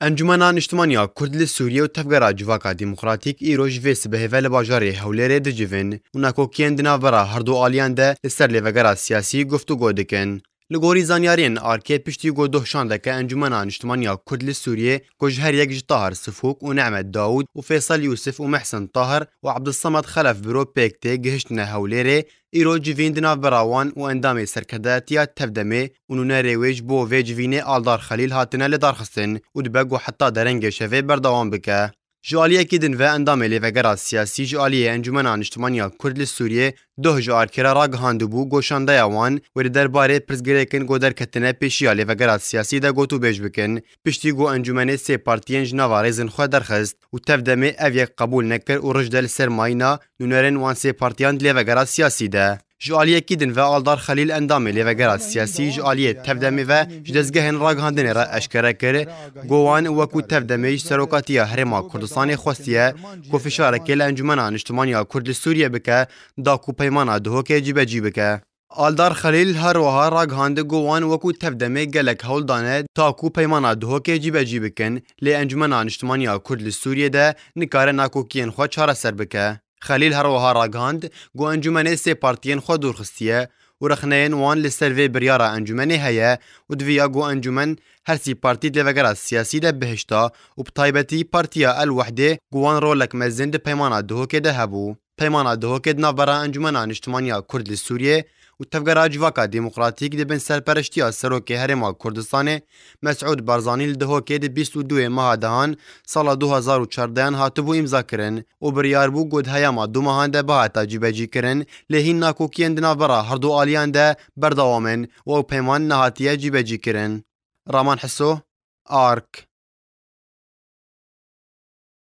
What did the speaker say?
انجمنا نیشتمانیا کرد لی سوریه و تفگرا جواکا دموکراتیک ایروژ ویس به هفل باجاری هولره دجوین و ناکوکین دنا برا هر دو آلیان ده لسر لیوگرا سیاسی گفتگو دکن. لگوری زانیارین آرکی پشتی گو دوشانده که انجمنا نیشتمانیا کرد لی سوریه گوجهر یک طاهر سفوک و نعمت داود و فیصل یوسف و محسن طاهر و عبد الصمد خلف برو پیکته گهشتنا هولره ایرو جوین دنا براوان و اندام سرکداتیا تفدمه و نونریویج بو وی جوینه آلدار خلیل هاتنه لدارخستن و دبگو حتی درنگ شوه بردوام بکه. جوالیه کدن و اندام لیوگرا سیاسی جوالیه انجمنا نیشتمانیا کرد لی سوریه ده جار کرا راگ هاندبو گوشانده یوان و درباره پرزگریکن گودر کتنه پیشیا لیوگرا سیاسی دا گوتو بیج بکن پشتی گو انجمنه سی پارتین جنواره زنخوا درخست و تفدمه اویک قبول نکر و رجدل سرماینا نونرن وان سی پارتیان لیوگرا سیاسی ده. جوالیه کدن و آلدار خلیل اندام لیوگرا سیاسی جوالیه تفدمه و جدزگهن راگ هاندنه را اشکره کر گوان وکو تفدمه سروکاتیا هرما کردستان خوستیه کو فشارکه لانجمنا نیشتمانیا کرد سوریه بکه دا کو پیمانا دهوکه جیبه بکه. آلدار خلیل هر وها راگ هاند گوان وکو تفدمه گلک هول دانه تا کو پیمانا دهوکه جیبه بکن لی انجمنا نیشتمانیا کرد سوریه ده نکاره ناکوکین خوا چاره سر بکه. خلیل هر وها راگاند گو انجمنه سی پارتین خود دورخستیه و رخنین وان لسروی بریارا انجمنه هیا و دویا گو انجمن هر سی پارتی لیوگرا سیاسی ده بهشتا و بطایبتی پارتیا الوحده گوان رولک مزند پیمانا دهوکه ده هبو. پیمانا دهوکه ده نابرا انجمنا نیشتمانیا کرد لی سوریه و تفگرا جواکا دموکراتیک ده بن سرپرشتیا سروکه هرما کردستان مسعود بارزانی لدهوکه ده 22 ماه دهان سال 2014 هاتبو امضا کرن و بریار بو گود هیاما دو ماهان ده باعتا جیبجی کرن لهین ناکوکین دنا برا هر دو آلیان ده بردوامن و پیمان نهاتیه جیبجی کرن. رامان حسو آرک